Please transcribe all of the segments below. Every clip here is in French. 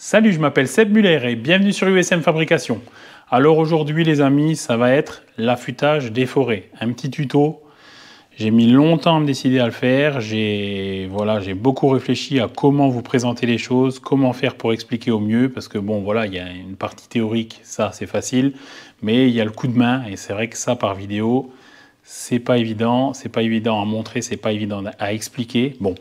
Salut, je m'appelle Seb Muller et bienvenue sur USM Fabrication. Alors aujourd'hui les amis, ça va être l'affûtage des forêts. Un petit tuto. J'ai mis longtemps à me décider à le faire. J'ai beaucoup réfléchi à comment vous présenter les choses, comment faire pour expliquer au mieux. Parce que bon voilà, il y a une partie théorique, ça c'est facile. Mais il y a le coup de main et c'est vrai que ça par vidéo, c'est pas évident. C'est pas évident à montrer, c'est pas évident à expliquer. Bon.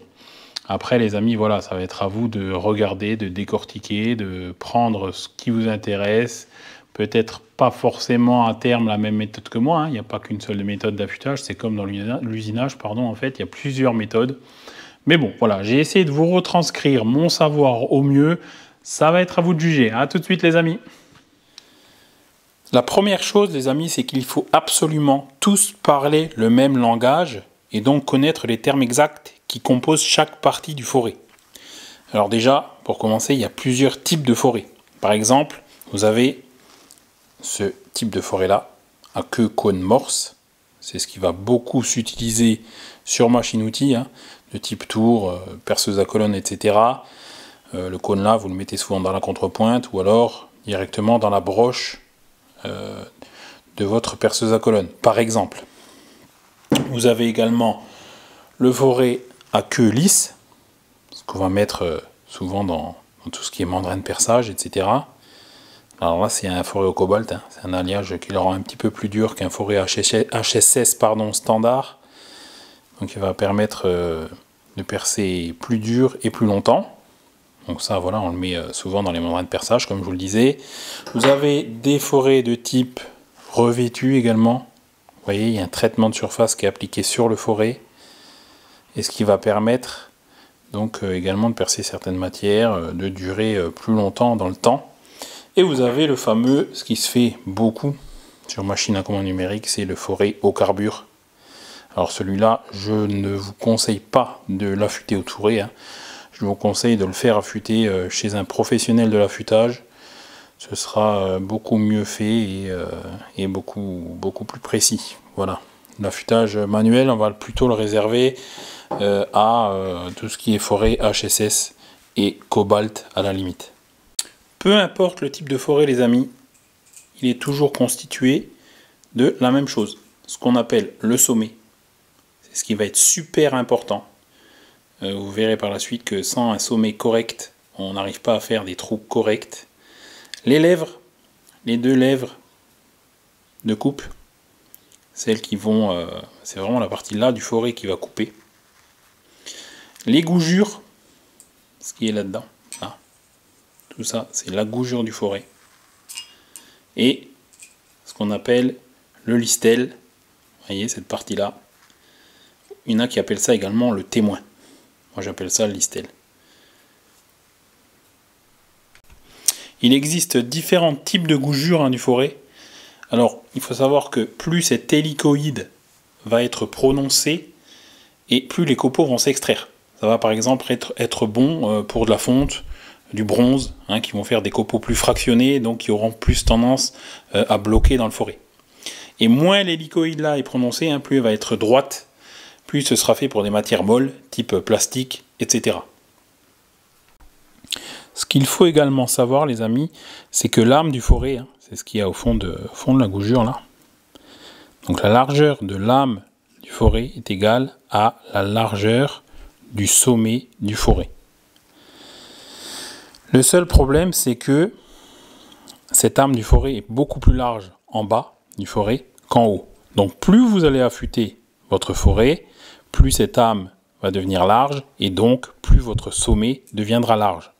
Après, les amis, voilà, ça va être à vous de regarder, de décortiquer, de prendre ce qui vous intéresse. Peut-être pas forcément à terme la même méthode que moi, hein. Il n'y a pas qu'une seule méthode d'affûtage. C'est comme dans l'usinage, pardon, en fait, il y a plusieurs méthodes. Mais bon, voilà, j'ai essayé de vous retranscrire mon savoir au mieux. Ça va être à vous de juger. À tout de suite, les amis. La première chose, les amis, c'est qu'il faut absolument tous parler le même langage et donc connaître les termes exacts qui composent chaque partie du forêt. Alors déjà, pour commencer, il y a plusieurs types de forêts. Par exemple, vous avez ce type de forêt-là, à queue cône morse. C'est ce qui va beaucoup s'utiliser sur machine-outil, hein, de type tour, perceuse à colonne, etc. Le cône là, vous le mettez souvent dans la contrepointe ou alors directement dans la broche de votre perceuse à colonne. Par exemple, vous avez également le forêt à queue lisse, ce qu'on va mettre souvent dans tout ce qui est membrane perçage, etc. Alors là, c'est un forêt au cobalt, hein. C'est un alliage qui le rend un petit peu plus dur qu'un forêt HSS standard. Donc il va permettre de percer plus dur et plus longtemps. Donc ça, voilà, on le met souvent dans les membranes de perçage, comme je vous le disais. Vous avez des forêts de type revêtu également. Vous voyez, il y a un traitement de surface qui est appliqué sur le forêt. Et ce qui va permettre donc également de percer certaines matières, de durer plus longtemps dans le temps. Et vous avez le fameux, ce qui se fait beaucoup sur machine à commande numérique, c'est le forêt au carbure. Alors celui-là, je ne vous conseille pas de l'affûter au touré, hein. Je vous conseille de le faire affûter chez un professionnel de l'affûtage. Ce sera beaucoup mieux fait et beaucoup plus précis. Voilà. L'affûtage manuel, on va plutôt le réserver à tout ce qui est forêt HSS et cobalt à la limite. Peu importe le type de forêt, les amis, il est toujours constitué de la même chose, ce qu'on appelle le sommet. C'est ce qui va être super important. Vous verrez par la suite que sans un sommet correct, on n'arrive pas à faire des trous corrects. Les lèvres, les deux lèvres de coupe, celles qui vont, c'est vraiment la partie là du forêt qui va couper. Les gougures, ce qui est là-dedans, là. Tout ça, c'est la gougure du forêt. Et ce qu'on appelle le listel, vous voyez cette partie-là. Il y en a qui appellent ça également le témoin. Moi j'appelle ça le listel. Il existe différents types de gougures, hein, du forêt. Alors, il faut savoir que plus cet hélicoïde va être prononcé, et plus les copeaux vont s'extraire. Ça va par exemple être bon pour de la fonte, du bronze, hein, qui vont faire des copeaux plus fractionnés, donc qui auront plus tendance à bloquer dans le forêt. Et moins l'hélicoïde là est prononcé, hein, plus elle va être droite, plus ce sera fait pour des matières molles, type plastique, etc. Ce qu'il faut également savoir, les amis, c'est que l'âme du forêt, hein, c'est ce qu'il y a au fond de la gougure là. Donc la largeur de l'âme du forêt est égale à la largeur du sommet du forêt. Le seul problème, c'est que cette âme du forêt est beaucoup plus large en bas du forêt qu'en haut. Donc plus vous allez affûter votre forêt, plus cette âme va devenir large et donc plus votre sommet deviendra large.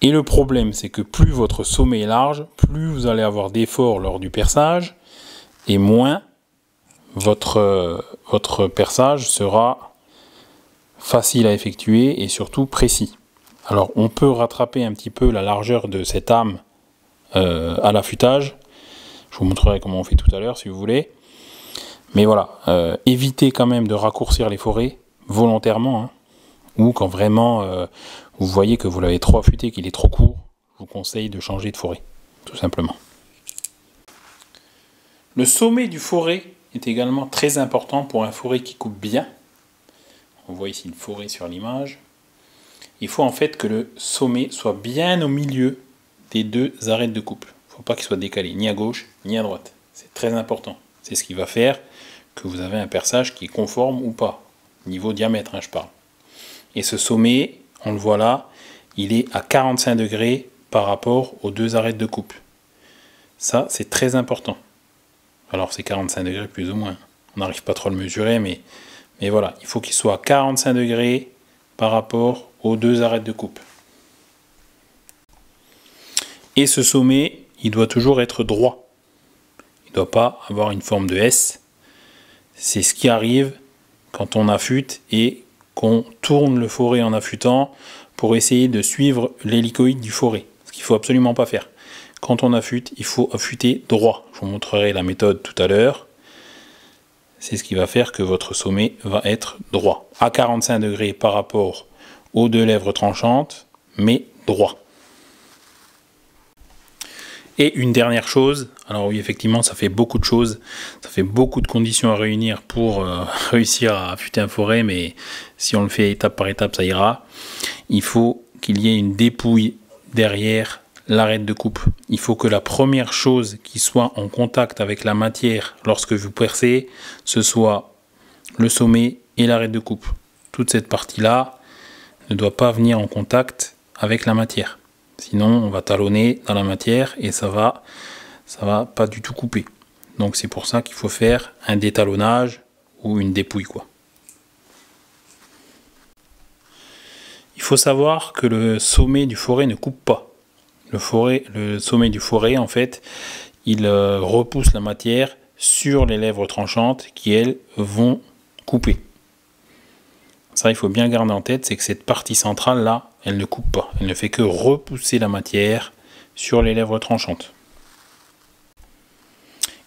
Et le problème, c'est que plus votre sommet est large, plus vous allez avoir d'efforts lors du perçage et moins votre perçage sera facile à effectuer et surtout précis. Alors on peut rattraper un petit peu la largeur de cette âme à l'affûtage. Je vous montrerai comment on fait tout à l'heure si vous voulez. Mais voilà, évitez quand même de raccourcir les forêts volontairement, hein, ou quand vraiment vous voyez que vous l'avez trop affûté, qu'il est trop court, je vous conseille de changer de forêt, tout simplement. Le sommet du forêt est également très important pour un forêt qui coupe bien. On voit ici une forêt sur l'image. il faut en fait que le sommet soit bien au milieu des deux arêtes de coupe. Il ne faut pas qu'il soit décalé ni à gauche ni à droite. C'est très important. C'est ce qui va faire que vous avez un perçage qui est conforme ou pas. Niveau diamètre, hein, je parle. Et ce sommet, on le voit là, il est à 45 degrés par rapport aux deux arêtes de coupe. Ça, c'est très important. Alors, c'est 45 degrés plus ou moins. On n'arrive pas trop à le mesurer, mais voilà. Il faut qu'il soit à 45 degrés par rapport aux deux arêtes de coupe. Et ce sommet, il doit toujours être droit. Il ne doit pas avoir une forme de S. C'est ce qui arrive quand on affûte et qu'on tourne le forêt en affûtant pour essayer de suivre l'hélicoïde du forêt. Ce qu'il ne faut absolument pas faire. Quand on affûte, il faut affûter droit. Je vous montrerai la méthode tout à l'heure. C'est ce qui va faire que votre sommet va être droit. À 45 degrés par rapport aux deux lèvres tranchantes, mais droit. Et une dernière chose, alors oui effectivement ça fait beaucoup de choses, ça fait beaucoup de conditions à réunir pour réussir à affûter un forêt, mais si on le fait étape par étape ça ira. Il faut qu'il y ait une dépouille derrière l'arête de coupe. Il faut que la première chose qui soit en contact avec la matière lorsque vous percez, ce soit le sommet et l'arête de coupe. Toute cette partie-là ne doit pas venir en contact avec la matière. Sinon, on va talonner dans la matière et ça va pas du tout couper. Donc c'est pour ça qu'il faut faire un détalonnage ou une dépouille, quoi. Il faut savoir que le sommet du forêt ne coupe pas. Le sommet du forêt, en fait, il repousse la matière sur les lèvres tranchantes qui, elles, vont couper. Ça, il faut bien garder en tête, c'est que cette partie centrale là, elle ne coupe pas. Elle ne fait que repousser la matière sur les lèvres tranchantes.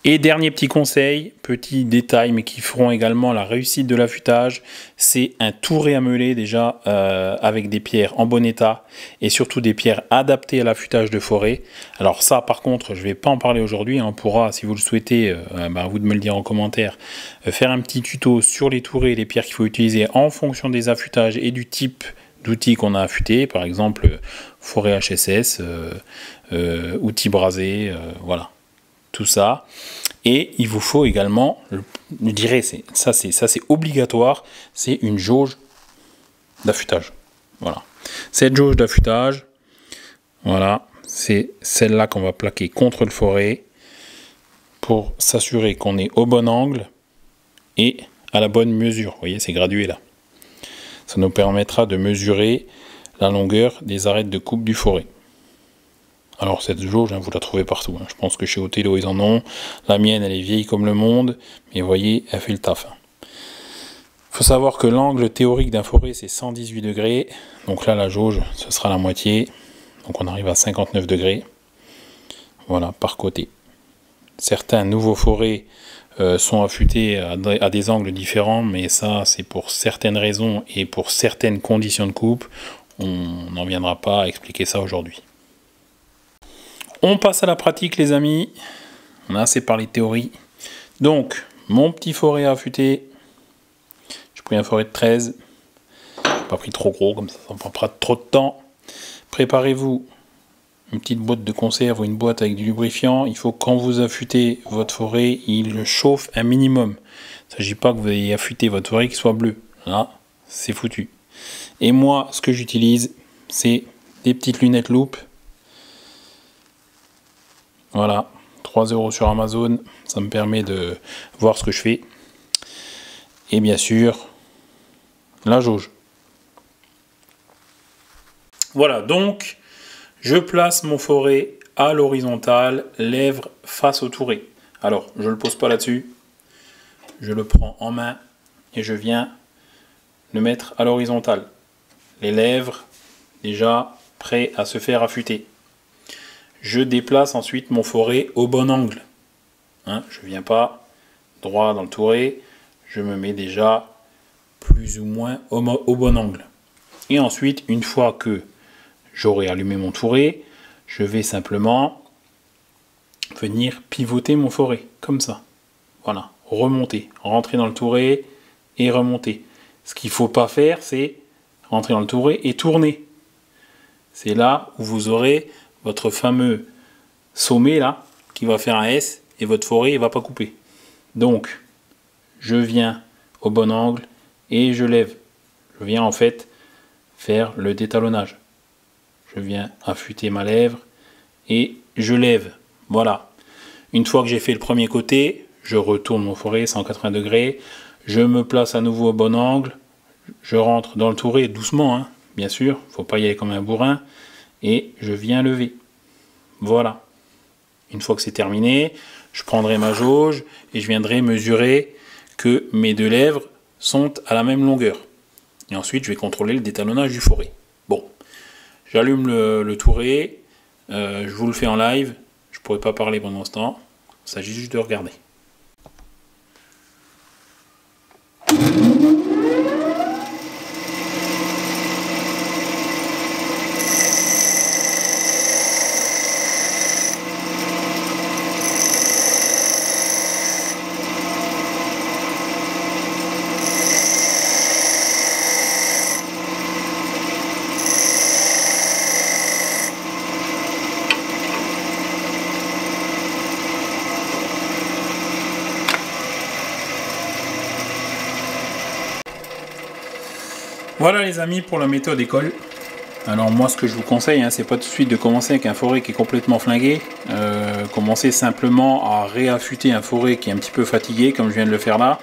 Et dernier petit conseil, petit détail, mais qui feront également la réussite de l'affûtage, c'est un touret à meuler déjà avec des pierres en bon état et surtout des pierres adaptées à l'affûtage de forêt. Alors ça, par contre, je ne vais pas en parler aujourd'hui. On pourra, si vous le souhaitez, à vous de me le dire en commentaire, faire un petit tuto sur les tourets et les pierres qu'il faut utiliser en fonction des affûtages et du type d'outils qu'on a affûté, par exemple forêt HSS, outils brasés, voilà. Tout ça, et il vous faut également, je dirais, ça c'est obligatoire, c'est une jauge d'affûtage. Voilà, cette jauge d'affûtage, voilà, c'est celle-là qu'on va plaquer contre le forêt pour s'assurer qu'on est au bon angle et à la bonne mesure. Vous voyez, c'est gradué là. Ça nous permettra de mesurer la longueur des arêtes de coupe du forêt. Alors cette jauge, vous la trouvez partout. Je pense que chez Othello, ils en ont. La mienne, elle est vieille comme le monde. Mais vous voyez, elle fait le taf. Il faut savoir que l'angle théorique d'un forêt, c'est 118 degrés. Donc là, la jauge, ce sera la moitié. Donc on arrive à 59 degrés. Voilà, par côté. Certains nouveaux forêts sont affûtés à des angles différents. Mais ça, c'est pour certaines raisons et pour certaines conditions de coupe. On n'en viendra pas à expliquer ça aujourd'hui. On passe à la pratique, les amis. On a assez parlé de théorie. Donc, mon petit forêt à affûter. J'ai pris un forêt de 13. Je n'ai pas pris trop gros, comme ça ne prend pas trop de temps. Préparez-vous une petite boîte de conserve ou une boîte avec du lubrifiant. Il faut que quand vous affûtez votre forêt, il chauffe un minimum. Il ne s'agit pas que vous ayez affûté votre forêt qui soit bleue. Là, c'est foutu. Et moi, ce que j'utilise, c'est des petites lunettes loupe. Voilà, 3 € sur Amazon, ça me permet de voir ce que je fais. Et bien sûr, la jauge. Voilà, donc, je place mon forêt à l'horizontale, lèvres face au touret. Alors, je ne le pose pas là-dessus, je le prends en main et je viens le mettre à l'horizontale. Les lèvres, déjà, prêts à se faire affûter. Je déplace ensuite mon forêt au bon angle. Je ne viens pas droit dans le touret, je me mets déjà plus ou moins au bon angle. Et ensuite, une fois que j'aurai allumé mon touret, je vais simplement venir pivoter mon forêt, comme ça. Voilà, remonter, rentrer dans le touret et remonter. Ce qu'il ne faut pas faire, c'est rentrer dans le touret et tourner. c'est là où vous aurez votre fameux sommet là, qui va faire un S, et votre forêt ne va pas couper. Donc, je viens au bon angle et je lève. Je viens en fait faire le détalonnage. Je viens affûter ma lèvre et je lève. Voilà. Une fois que j'ai fait le premier côté, je retourne mon forêt 180 degrés. Je me place à nouveau au bon angle. Je rentre dans le touret doucement, hein, bien sûr. Il ne faut pas y aller comme un bourrin. Et je viens lever. Voilà. Une fois que c'est terminé, je prendrai ma jauge et je viendrai mesurer que mes deux lèvres sont à la même longueur. Et ensuite, je vais contrôler le détalonnage du forêt. Bon, j'allume le touret, je vous le fais en live. Je ne pourrai pas parler pendant ce temps. Il s'agit juste de regarder. Voilà les amis pour la méthode école. Alors moi ce que je vous conseille, hein, c'est pas tout de suite de commencer avec un forêt qui est complètement flingué. Commencez simplement à réaffûter un forêt qui est un petit peu fatigué comme je viens de le faire là.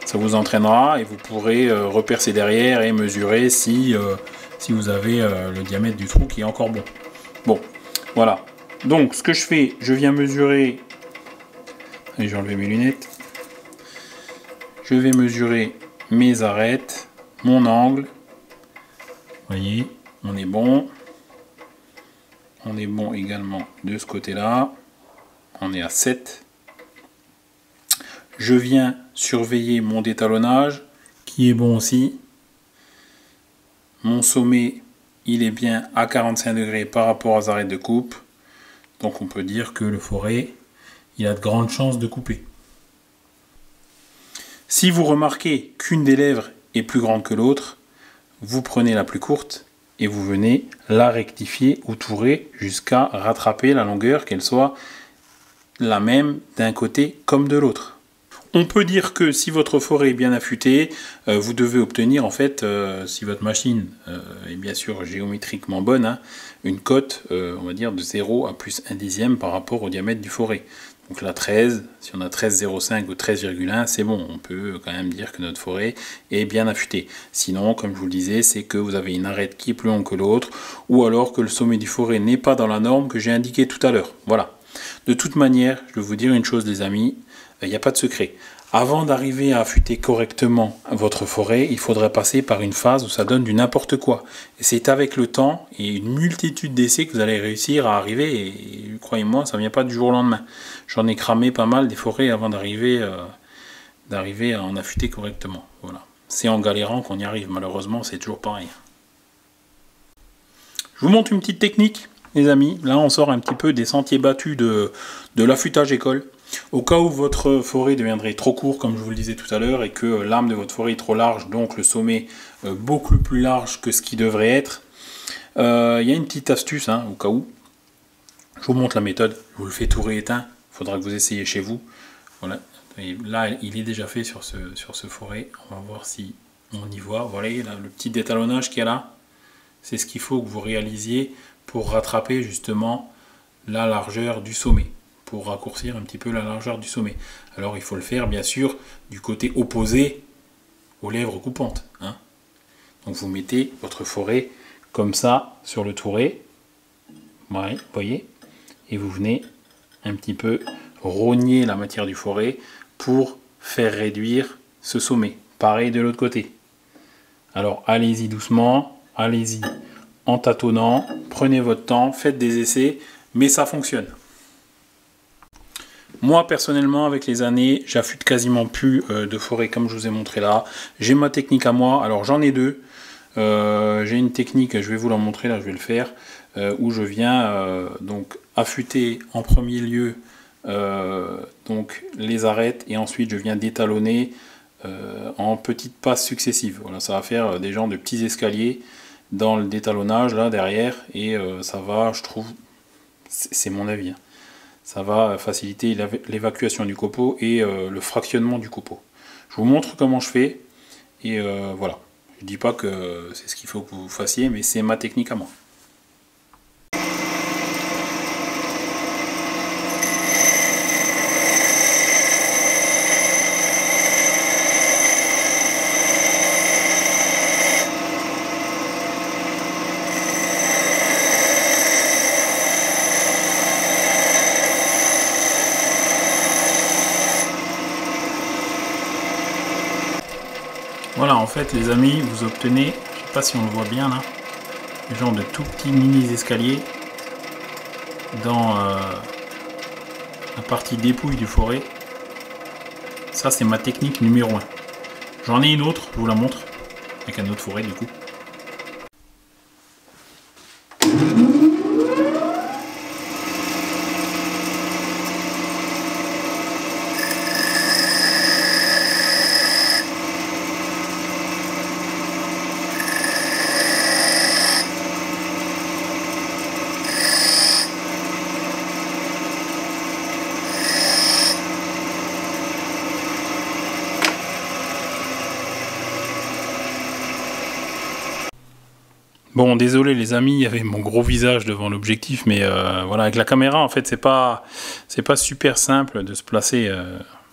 Ça vous entraînera et vous pourrez repercer derrière et mesurer si vous avez le diamètre du trou qui est encore bon. Bon, voilà. Donc ce que je fais, je viens mesurer. Allez, j'ai enlevé mes lunettes. Je vais mesurer mes arêtes. Mon angle, vous voyez, on est bon. On est bon également de ce côté-là. On est à 7. Je viens surveiller mon détalonnage, qui est bon aussi. Mon sommet, il est bien à 45 degrés par rapport aux arêtes de coupe. Donc on peut dire que le forêt, il a de grandes chances de couper. Si vous remarquez qu'une des lèvres est plus grande que l'autre, vous prenez la plus courte et vous venez la rectifier ou tourer jusqu'à rattraper la longueur, qu'elle soit la même d'un côté comme de l'autre. On peut dire que si votre forêt est bien affûtée, vous devez obtenir en fait, si votre machine est bien sûr géométriquement bonne, hein, une cote, on va dire de 0 à plus 1 dixième par rapport au diamètre du forêt. Donc là 13, si on a 13,05 ou 13,1, c'est bon, on peut quand même dire que notre forêt est bien affûtée. Sinon, comme je vous le disais, c'est que vous avez une arête qui est plus longue que l'autre, ou alors que le sommet du forêt n'est pas dans la norme que j'ai indiqué tout à l'heure. Voilà. De toute manière, je vais vous dire une chose les amis, il n'y a pas de secret. Avant d'arriver à affûter correctement votre forêt, il faudrait passer par une phase où ça donne du n'importe quoi. Et c'est avec le temps et une multitude d'essais que vous allez réussir à arriver. Et croyez-moi, ça ne vient pas du jour au lendemain. J'en ai cramé pas mal des forêts avant d'arriver à en affûter correctement. Voilà. C'est en galérant qu'on y arrive. Malheureusement, c'est toujours pareil. Je vous montre une petite technique, les amis. Là, on sort un petit peu des sentiers battus de l'affûtage école. Au cas où votre forêt deviendrait trop court, comme je vous le disais tout à l'heure, et que l'âme de votre forêt est trop large, donc le sommet beaucoup plus large que ce qui devrait être, il y a une petite astuce, hein, au cas où. Je vous montre la méthode, je vous le fais tout rééteint, il faudra que vous essayiez chez vous. Voilà. Et là, il est déjà fait sur ce forêt, on va voir si on y voit. Voilà, là, le petit détalonnage qu'il y a là, c'est ce qu'il faut que vous réalisiez pour rattraper justement la largeur du sommet, pour raccourcir un petit peu la largeur du sommet. Alors il faut le faire bien sûr du côté opposé aux lèvres coupantes. Hein. Donc vous mettez votre forêt comme ça sur le touret, ouais, vous voyez, et vous venez un petit peu rogner la matière du forêt pour faire réduire ce sommet. Pareil de l'autre côté. Alors allez-y doucement, allez-y en tâtonnant, prenez votre temps, faites des essais, mais ça fonctionne. Moi personnellement avec les années j'affûte quasiment plus de forêt comme je vous ai montré là. J'ai ma technique à moi, alors j'en ai deux. J'ai une technique, je vais vous la montrer là, je vais le faire, où je viens donc affûter en premier lieu donc les arêtes et ensuite je viens d'étalonner en petites passes successives. Voilà, ça va faire des genres de petits escaliers dans le détalonnage là derrière, et ça va, je trouve, c'est mon avis, hein, ça va faciliter l'évacuation du copeau et le fractionnement du copeau. Je vous montre comment je fais, et voilà. Je dis pas que c'est ce qu'il faut que vous fassiez, mais c'est ma technique à moi. Voilà, en fait les amis, vous obtenez, je sais pas si on le voit bien là, ce genre de tout petits mini escaliers dans la partie dépouille du forêt. Ça c'est ma technique numéro 1. J'en ai une autre, je vous la montre, avec un autre forêt du coup. Bon, désolé les amis, il y avait mon gros visage devant l'objectif, mais voilà, avec la caméra, en fait, c'est pas super simple de se placer,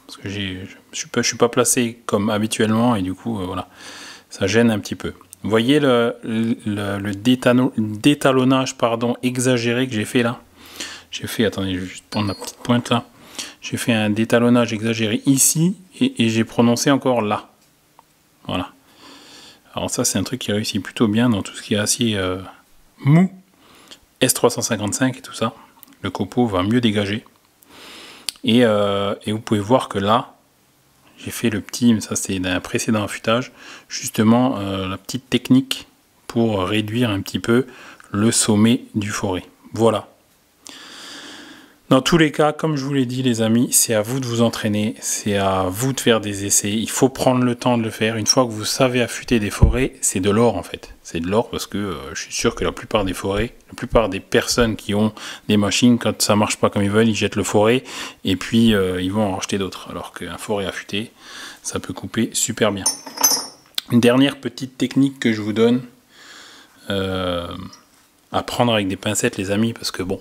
parce que je suis pas placé comme habituellement, et du coup, voilà, ça gêne un petit peu. Vous voyez le détalonnage, pardon, exagéré que j'ai fait là. J'ai fait, attendez, je vais juste prendre ma petite pointe là. J'ai fait un détalonnage exagéré ici, et j'ai prononcé encore là. Voilà. Alors ça c'est un truc qui réussit plutôt bien dans tout ce qui est acier mou, S355 et tout ça. Le copeau va mieux dégager. Et vous pouvez voir que là, j'ai fait le petit, ça c'est d'un précédent affûtage, justement la petite technique pour réduire un petit peu le sommet du forêt. Voilà. Dans tous les cas, comme je vous l'ai dit les amis, c'est à vous de vous entraîner, c'est à vous de faire des essais, il faut prendre le temps de le faire. Une fois que vous savez affûter des forêts, c'est de l'or en fait. C'est de l'or parce que je suis sûr que la plupart des forêts, la plupart des personnes qui ont des machines, quand ça marche pas comme ils veulent, ils jettent le forêt et puis ils vont en racheter d'autres. Alors qu'un forêt affûté, ça peut couper super bien. Une dernière petite technique que je vous donne, à prendre avec des pincettes les amis, parce que bon,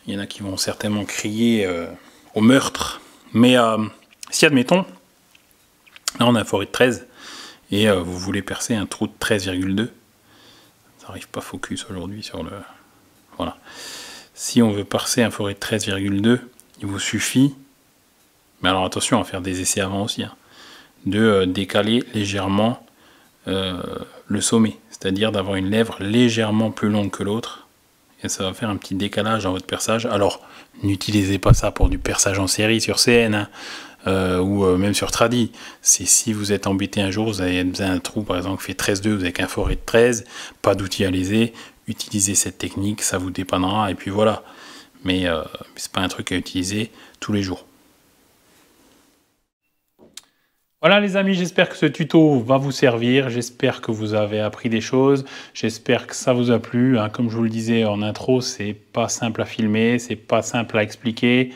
il y en a qui vont certainement crier au meurtre. Mais si, admettons, là on a un forêt de 13 et vous voulez percer un trou de 13,2. Ça n'arrive pas focus aujourd'hui sur le... Voilà. Si on veut percer un forêt de 13,2, il vous suffit, mais alors attention à faire des essais avant aussi, hein, de décaler légèrement le sommet. C'est-à-dire d'avoir une lèvre légèrement plus longue que l'autre. Et ça va faire un petit décalage dans votre perçage. Alors, n'utilisez pas ça pour du perçage en série sur CN, hein, ou même sur Tradi. C'est si vous êtes embêté un jour, vous avez un trou par exemple qui fait 13,2, vous avez qu'un forêt de 13, pas d'outil à léser, utilisez cette technique, ça vous dépannera, et puis voilà. Mais c'est pas un truc à utiliser tous les jours. Voilà les amis, j'espère que ce tuto va vous servir, j'espère que vous avez appris des choses, j'espère que ça vous a plu, hein. Comme je vous le disais en intro, c'est pas simple à filmer, c'est pas simple à expliquer.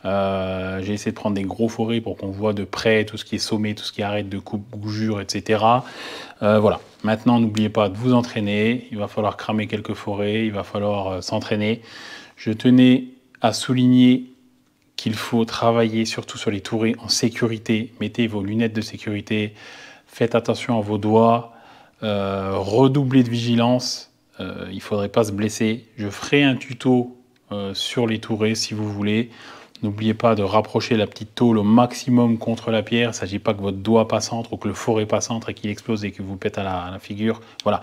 J'ai essayé de prendre des gros forêts pour qu'on voit de près tout ce qui est sommet, tout ce qui arrête de coupe, gougure, etc. Voilà, maintenant n'oubliez pas de vous entraîner, il va falloir cramer quelques forêts, il va falloir s'entraîner. Je tenais à souligner qu'il faut travailler surtout sur les tourées en sécurité. Mettez vos lunettes de sécurité, faites attention à vos doigts, redoublez de vigilance, il ne faudrait pas se blesser. Je ferai un tuto sur les tourées si vous voulez. N'oubliez pas de rapprocher la petite tôle au maximum contre la pierre. Il ne s'agit pas que votre doigt passe entre ou que le forêt passe entre et qu'il explose et que vous pète à la figure. Voilà.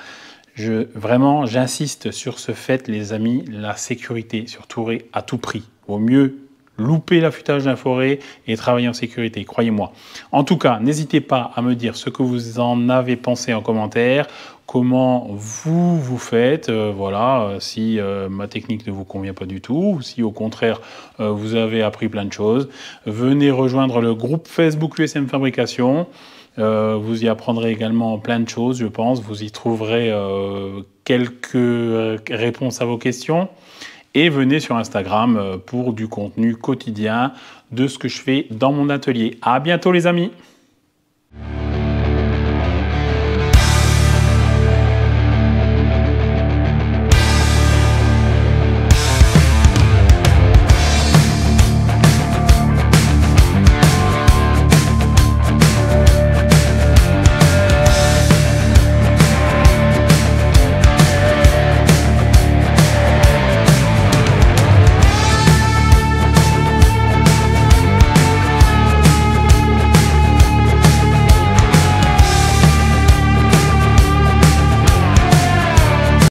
Vraiment, j'insiste sur ce fait, les amis, la sécurité sur tourée à tout prix. Vaut mieux louper l'affûtage d'un forêt et travailler en sécurité, croyez-moi. En tout cas, n'hésitez pas à me dire ce que vous en avez pensé en commentaire, comment vous faites, si ma technique ne vous convient pas du tout, ou si au contraire vous avez appris plein de choses. Venez rejoindre le groupe Facebook USM Fabrication. Vous y apprendrez également plein de choses, je pense. Vous y trouverez quelques réponses à vos questions. Et venez sur Instagram pour du contenu quotidien de ce que je fais dans mon atelier. À bientôt les amis!